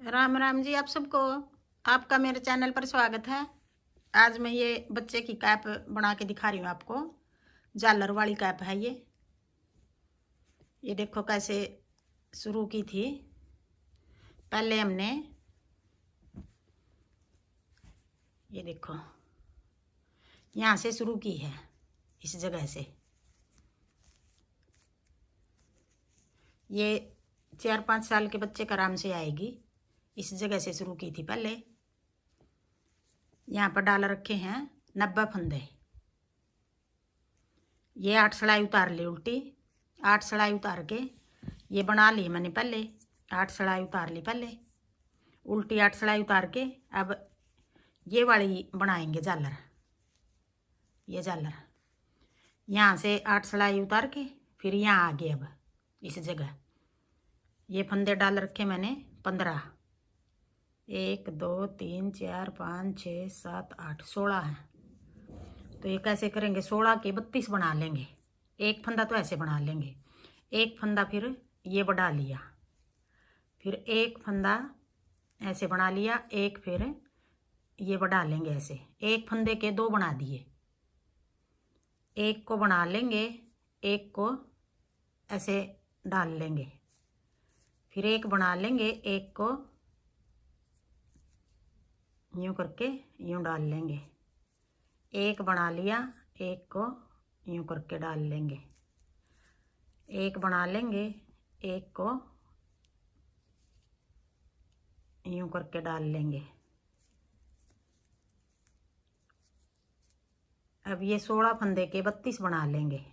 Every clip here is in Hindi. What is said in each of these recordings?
राम राम जी आप सबको। आपका मेरे चैनल पर स्वागत है। आज मैं ये बच्चे की कैप बना के दिखा रही हूँ आपको। झालर वाली कैप है ये देखो कैसे शुरू की थी। पहले हमने ये देखो यहाँ से शुरू की है, इस जगह से। ये 4-5 साल के बच्चे का आराम से आएगी। इस जगह से शुरू की थी पहले। यहाँ पर डाल रखे हैं 90 फंदे। ये 8 सलाई उतार ली उल्टी। 8 सलाई उतार के ये बना ली मैंने पहले। 8 सलाई उतार ली पहले, उल्टी 8 सलाई उतार के अब ये वाली बनाएंगे झालर। ये झालर यहाँ से 8 सलाई उतार के फिर यहाँ आगे अब इस जगह ये फंदे डाल रखे मैंने 15। 1 2 3 4 5 6 7 8 16 हैं। तो ये कैसे करेंगे, 16 के 32 बना लेंगे। एक फंदा तो ऐसे बना लेंगे, एक फंदा फिर ये बढ़ा लिया, फिर एक फंदा ऐसे बना लिया, एक फिर ये बढ़ा लेंगे ऐसे। एक फंदे के 2 बना दिए, एक को बना लेंगे, एक को ऐसे डाल लेंगे, फिर एक बना लेंगे, एक को यूं करके यूं डाल लेंगे। एक बना लिया, एक को यूं करके डाल लेंगे, एक बना लेंगे, एक को यूं करके डाल लेंगे। अब ये 16 फंदे के 32 बना लेंगे।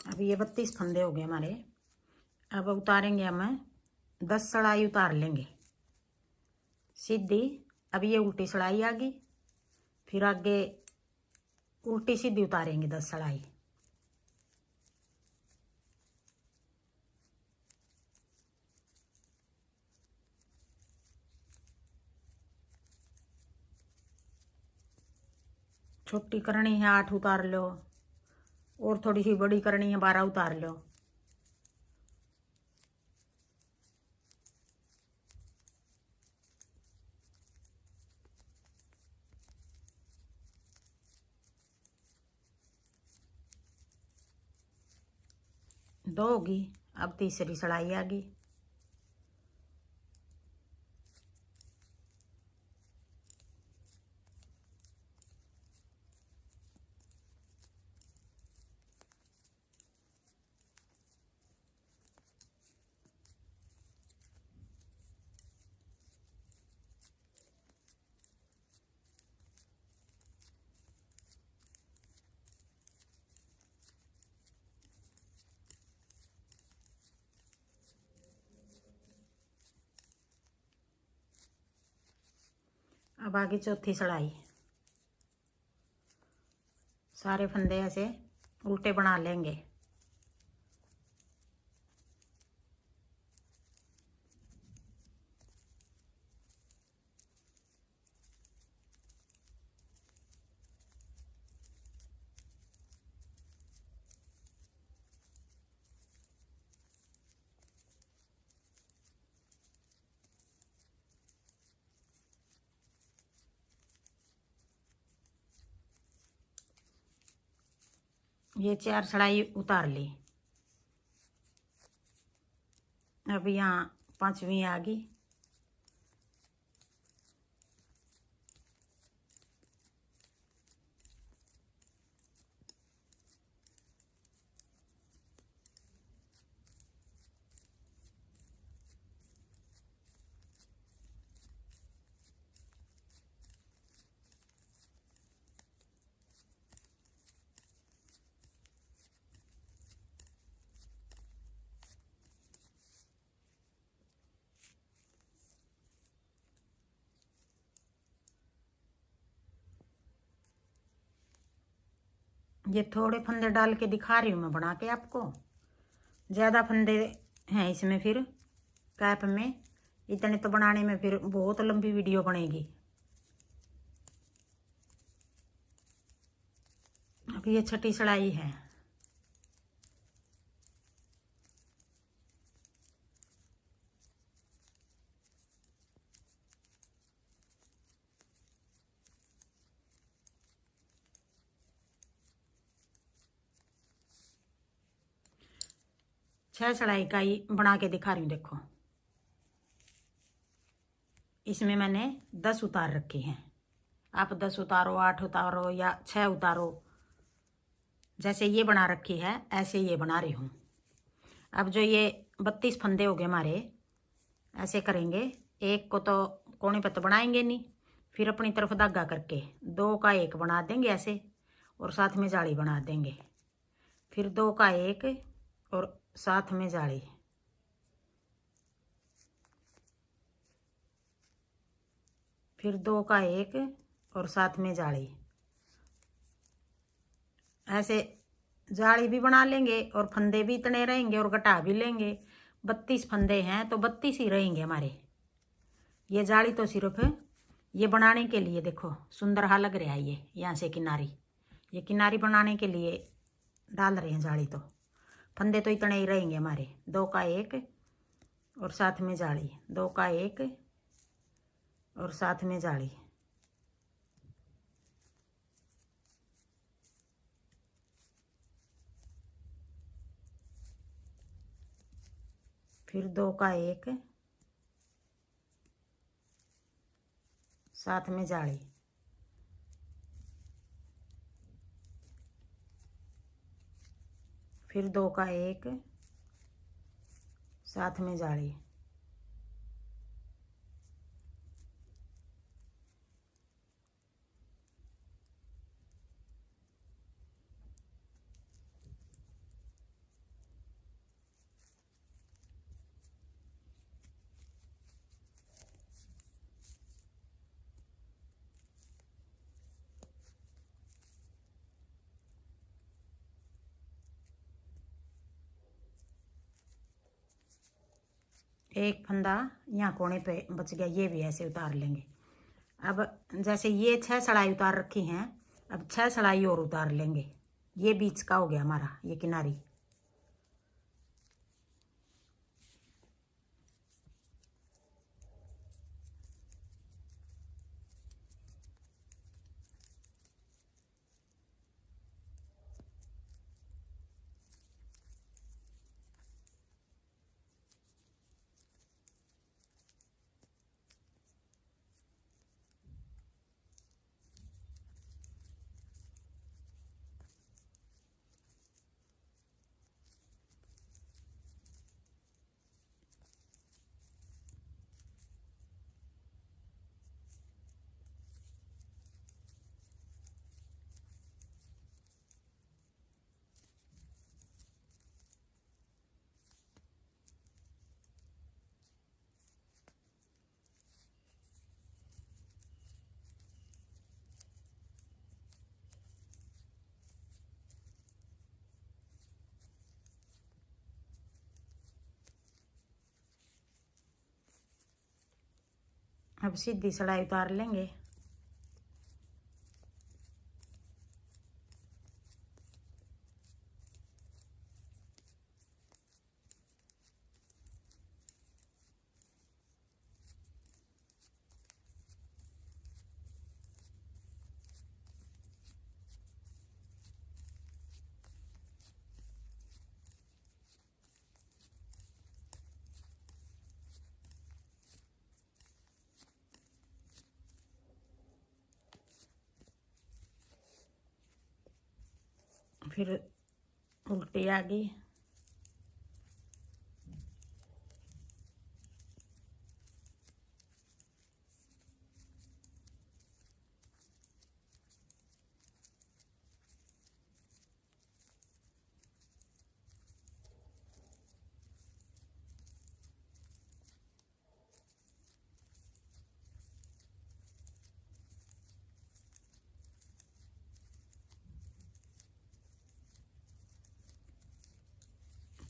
अब ये 32 फंदे हो गए हमारे। अब उतारेंगे हम 10 सड़ाई उतार लेंगे सीधी। अब ये उल्टी सड़ाई आ गई, फिर आगे उल्टी सीधी उतारेंगे 10 सड़ाई। छोटी करनी है 8 उतार लो, और थोड़ी सी बड़ी करनी है 12 उतार लो। दो होगी, अब तीसरी सड़ाई आ गई। अब आगे चौथी सड़ाई। सारे फंदे ऐसे उल्टे बना लेंगे। ये 4 सड़ाई उतार ली। अब यहाँ 5वीं आ गई। ये थोड़े फंदे डाल के दिखा रही हूँ मैं बना के आपको। ज़्यादा फंदे हैं इसमें फिर कैप में, इतने तो बनाने में फिर बहुत लंबी वीडियो बनेगी। अब ये छठी सिलाई है। छह सिलाई का ही बना के दिखा रही हूँ। देखो इसमें मैंने 10 उतार रखे हैं। आप 10 उतारो, 8 उतारो या 6 उतारो, जैसे ये बना रखी है ऐसे ये बना रही हूँ। अब जो ये 32 फंदे हो गए हमारे, ऐसे करेंगे। एक को तो कोने पे तो बनाएंगे नहीं, फिर अपनी तरफ धागा करके 2 का 1 बना देंगे ऐसे, और साथ में जाली बना देंगे। फिर 2 का 1 और साथ में जाली, फिर 2 का 1 और साथ में जाली। ऐसे जाली भी बना लेंगे और फंदे भी इतने रहेंगे और घटा भी लेंगे। 32 फंदे हैं तो 32 ही रहेंगे हमारे। ये जाली तो सिर्फ ये बनाने के लिए, देखो सुंदर हा लग रहा है ये यहाँ से किनारी, ये किनारी बनाने के लिए डाल रहे हैं जाली। तो फंदे तो इतने ही रहेंगे हमारे। 2 का 1 और साथ में जाली, 2 का 1 और साथ में जाली, फिर 2 का 1 साथ में जाली, फिर 2 का 1 साथ में जाली, एक फंदा यहाँ कोने पे बच गया, ये भी ऐसे उतार लेंगे। अब जैसे ये 6 सलाई उतार रखी हैं, अब 6 सलाई और उतार लेंगे। ये बीच का हो गया हमारा ये किनारी। अब सीधी सलाई उतार लेंगे। फिर उल्टी आ गई।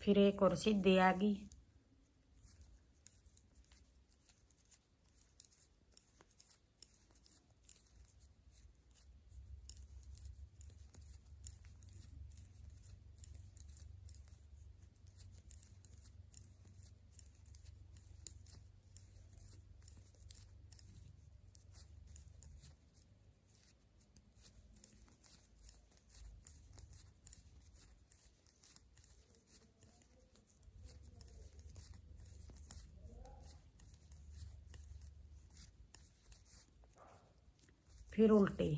फिर एक और सीधी आ गई। फिर उल्टी।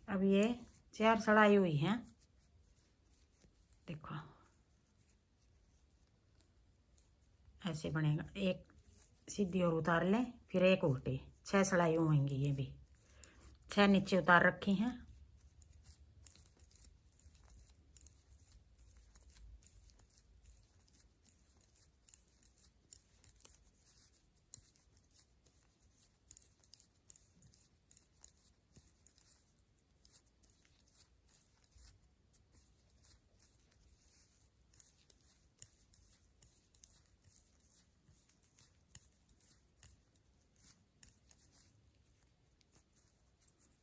अब ये 4 सड़ाई हुई हैं, देखो ऐसे बनेगा। एक सीधी और उतार लें, फिर एक उल्टी, 6 सड़ाई होंगी। ये भी 6 नीचे उतार रखी हैं।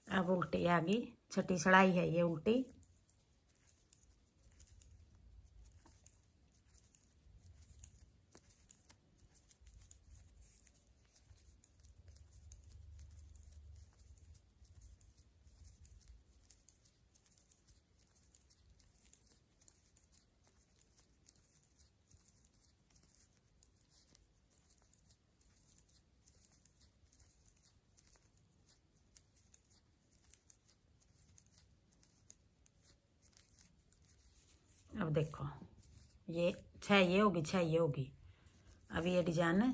अब उल्टी आ गई, छठी सड़ाई है ये उल्टी। अब देखो ये 6 ये होगी, 6 ये होगी। अब ये डिजाइन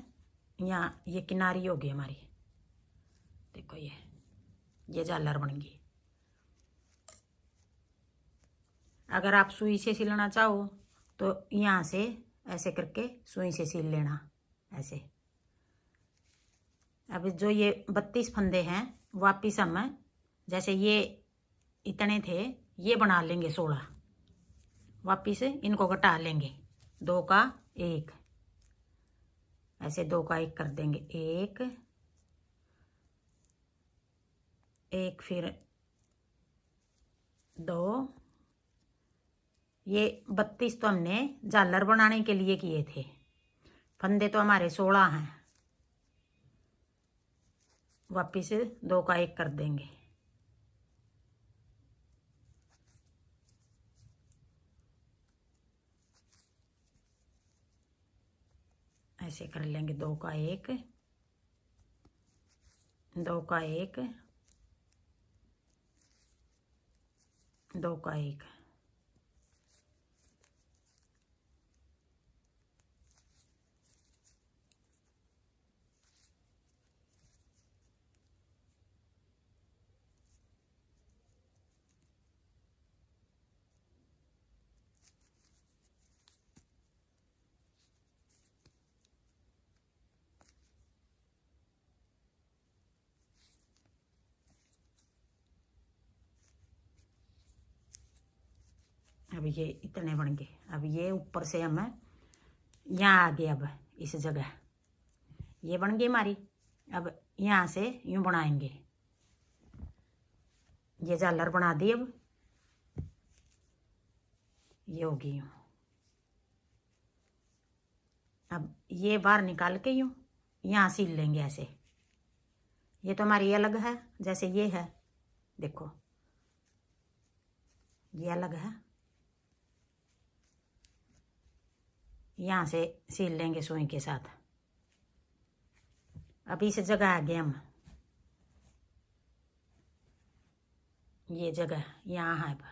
यहाँ ये किनारी होगी हमारी, देखो ये झालर बन गई। अगर आप सुई से सिलना चाहो तो यहाँ से ऐसे करके सुई से सिल लेना ऐसे। अब जो ये 32 फंदे हैं वापिस हम जैसे ये इतने थे ये बना लेंगे 16, वापिस इनको घटा लेंगे। 2 का 1 ऐसे 2 का 1 कर देंगे, 1 1 फिर 2। ये 32 तो हमने झालर बनाने के लिए किए थे, फंदे तो हमारे 16 हैं। वापिस 2 का 1 कर देंगे, ऐसे कर लेंगे। 2 का 1, 2 का 1, 2 का 1। अब ये इतने बन गए। अब ये ऊपर से हम यहाँ आ गए। अब इस जगह ये बन गई हमारी। अब यहाँ से यूं बनाएंगे, ये झालर बना दी। अब ये होगी यूं। अब ये बाहर निकाल के यूं यहाँ सिल लेंगे ऐसे। ये तो हमारी अलग है, जैसे ये है, देखो ये अलग है। यहाँ से सिल लेंगे सुई के साथ। अब इस जगह आ गए हम, ये जगह यहाँ है। अब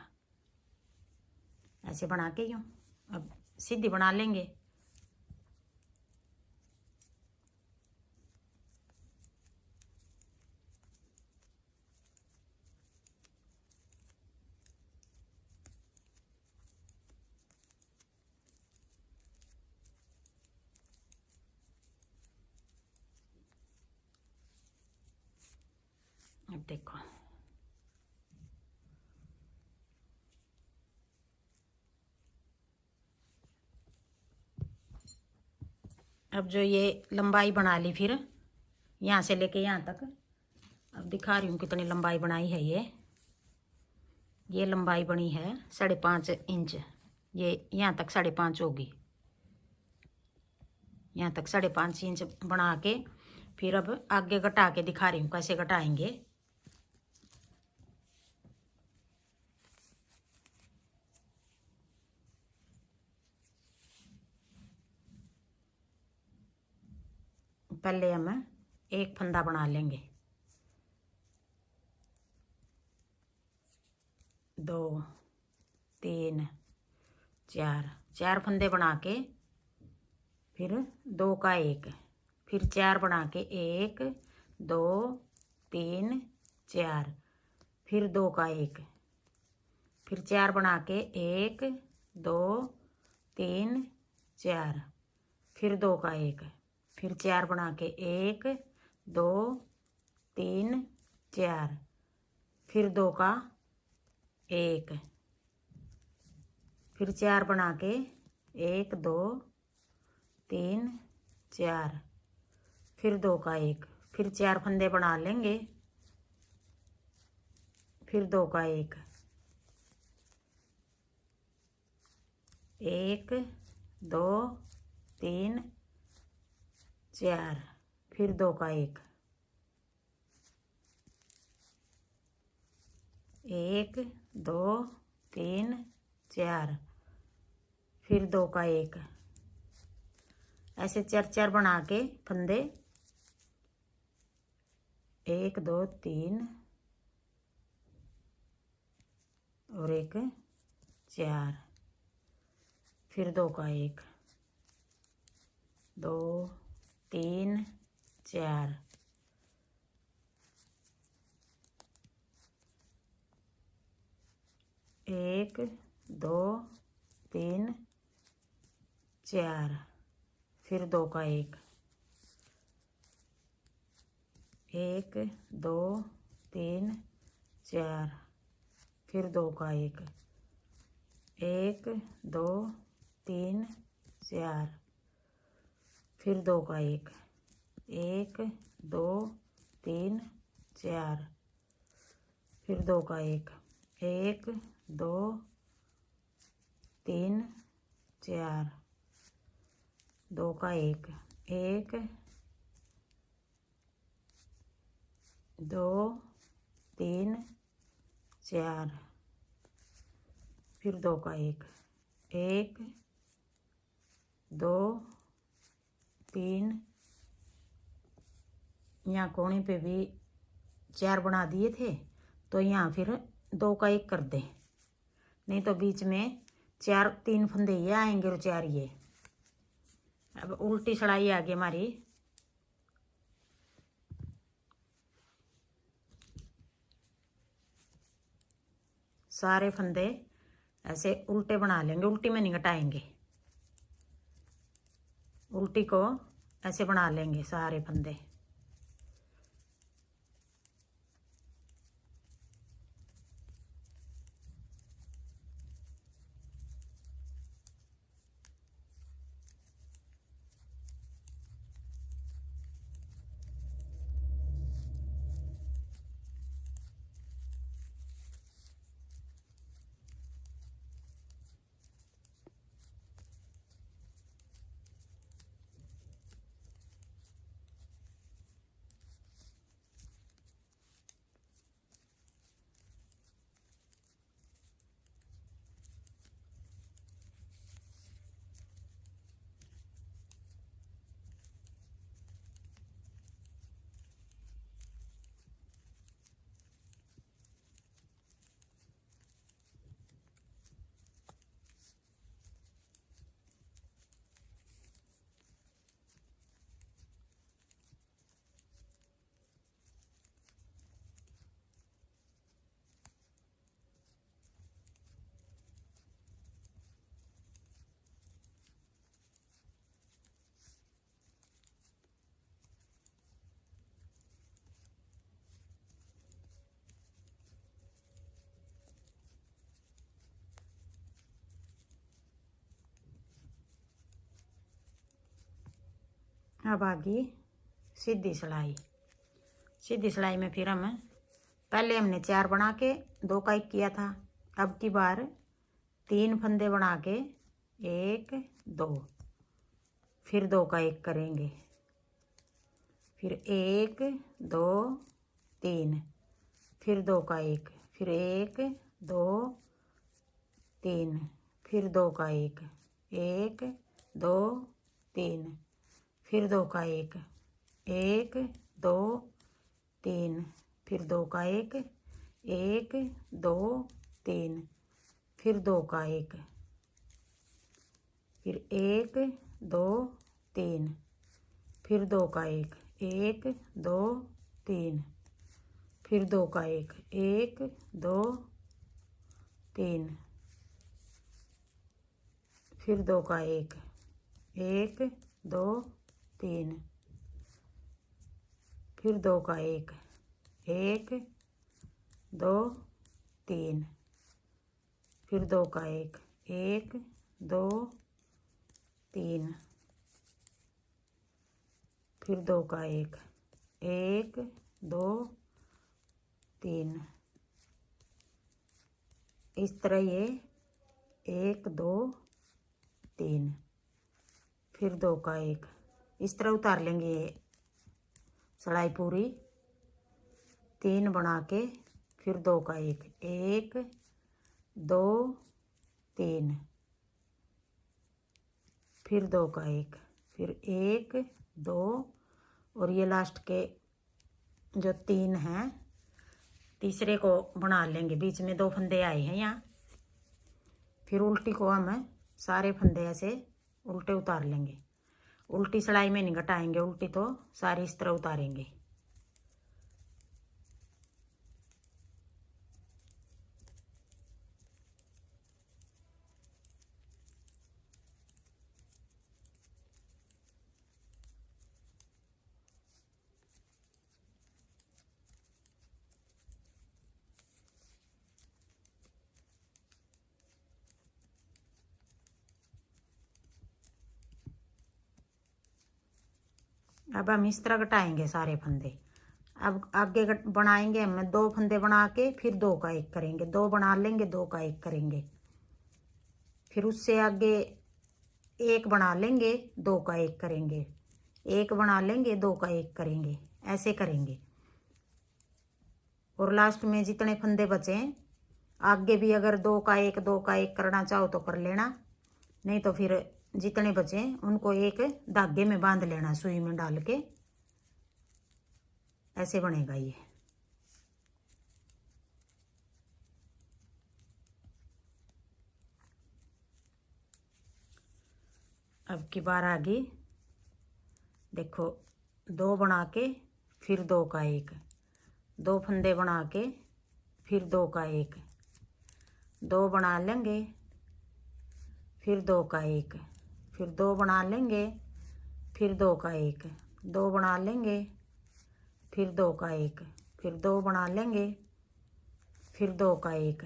ऐसे बना के यूँ अब सीधी बना लेंगे। अब देखो अब जो ये लंबाई बना ली, फिर यहाँ से लेके यहाँ तक, अब दिखा रही हूँ कितनी लंबाई बनाई है। ये लंबाई बनी है 5.5 इंच। ये यहाँ तक 5.5 होगी, यहाँ तक 5.5 इंच बना के फिर अब आगे घटा के दिखा रही हूँ कैसे घटाएंगे। पहले हम एक फंदा बना लेंगे, 2 3 4 फंदे बना के फिर 2 का 1, फिर 4 बना के 1 2 3 4, फिर 2 का 1, फिर 4 बना के 1 2 3 4, फिर 2 का 1, फिर 4 बना के 1 2 3 4, फिर 2 का 1, फिर 4 बना के 1 2 3 4, फिर 2 का 1, फिर 4 फंदे बना लेंगे, फिर 2 का 1 1 2 3 4, फिर 2 का 1 1 2 3 4, फिर 2 का 1, ऐसे 4 बना के फंदे 1 2 3 और 1 4, फिर 2 का 1 2 3 4, एक 2 3 4, फिर 2 का 1 1 2 3 4, फिर 2 का 1 1 2 3 4, फिर 2 का 1 1 2 3 4, फिर 2 का 1 1 2 3 4, 2 का 1 1 2 3 4, फिर 2 का 1 1 2 3, यहाँ कोने पे भी 4 बना दिए थे, तो यहाँ फिर 2 का 1 कर दे, नहीं तो बीच में 3 फंदे ये आएंगे और 4 ये। अब उल्टी सड़ाई आ गई हमारी, सारे फंदे ऐसे उल्टे बना लेंगे, उल्टी में नहीं घटाएंगे, उल्टी को ऐसे बना लेंगे सारे फंदे। अब आ गई सीधी सिलाई। सीधी सिलाई में फिर हम पहले हमने 4 बना के 2 का 1 किया था। अब की बार 3 फंदे बना के 1 2, फिर 2 का 1 करेंगे, फिर 1 2 3, फिर 2 का 1, फिर 1 2 3, फिर 2 का 1 1 2 3, फिर 2 का 1 1 2 3, फिर 2 का 1 1 2 3, फिर 2 का 1, फिर 1 2 3, फिर 2 का 1 1 2 3, फिर 2 का 1 1 2 3, फिर 2 का 1 1 2 3, फिर 2 का 1 1 2 3, फिर 2 का 1 1 2 3, फिर 2 का 1 1 2 3। इस तरह ये 1 2 3, फिर 2 का 1 इस तरह उतार लेंगे। ये सिलाई पूरी 3 बना के फिर 2 का 1 1 2 3, फिर 2 का 1, फिर 1 2, और ये लास्ट के जो 3 हैं तीसरे को बना लेंगे। बीच में 2 फंदे आए हैं यहाँ, फिर उल्टी को हम सारे फंदे ऐसे उल्टे उतार लेंगे। उल्टी सिलाई में नहीं घटाएंगे, उल्टी तो सारी इस तरह उतारेंगे। अब हम इस तरह घटाएंगे सारे फंदे। अब आगे बनाएंगे हम 2 फंदे बना के फिर 2 का 1 करेंगे, 2 बना लेंगे 2 का 1 करेंगे, फिर उससे आगे 1 बना लेंगे 2 का 1 करेंगे, 1 बना लेंगे 2 का 1 करेंगे, ऐसे करेंगे। और लास्ट में जितने फंदे बचे आगे भी अगर 2 का 1 2 का 1 करना चाहो तो कर लेना, नहीं तो फिर जितने बचे उनको एक धागे में बांध लेना, सुई में डाल के। ऐसे बनेगा ये। अब की बार आ गई, देखो 2 बना के फिर 2 का 1, 2 फंदे बना के फिर 2 का 1, 2 बना लेंगे फिर 2 का 1, फिर 2 बना लेंगे फिर 2 का 1, 2 बना लेंगे फिर 2 का 1, फिर 2 बना लेंगे फिर 2 का 1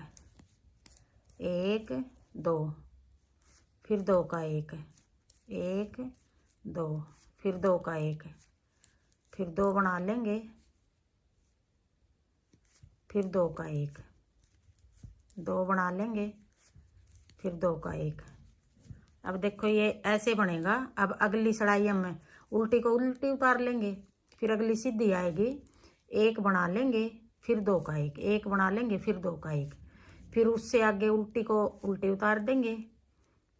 1 2, फिर 2 का 1 1 2, फिर 2 का 1, फिर 2 बना लेंगे फिर 2 का 1, 2 बना लेंगे फिर 2 का 1। अब देखो ये ऐसे बनेगा। अब अगली सिलाई हम उल्टी को उल्टी उतार लेंगे, फिर अगली सीधी आएगी, 1 बना लेंगे फिर 2 का 1, 1 बना लेंगे फिर 2 का 1, फिर उससे आगे उल्टी को उल्टी उतार देंगे,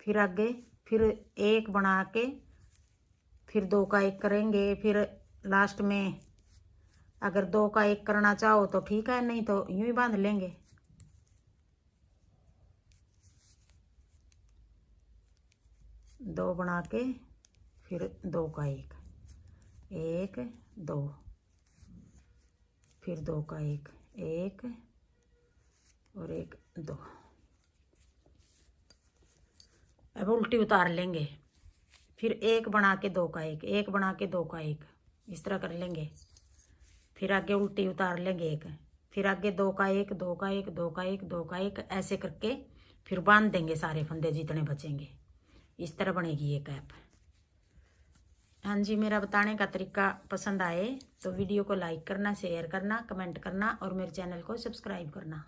फिर आगे फिर 1 बना के फिर 2 का 1 करेंगे, फिर लास्ट में अगर 2 का 1 करना चाहो तो ठीक है, नहीं तो यूं ही बांध लेंगे। दो बना के फिर 2 का 1 1 2, फिर 2 का 1 1 और 1 2। अब उल्टी उतार लेंगे, फिर 1 बना के 2 का 1, 1 बना के 2 का 1, इस तरह कर लेंगे। फिर आगे उल्टी उतार लेंगे 1, फिर आगे 2 का 1 2 का 1 2 का 1 2 का 1, ऐसे करके फिर बांध देंगे सारे फंदे जितने बचेंगे। इस तरह बनेगी ये कैप। हाँ जी, मेरा बताने का तरीका पसंद आए तो वीडियो को लाइक करना, शेयर करना, कमेंट करना और मेरे चैनल को सब्सक्राइब करना।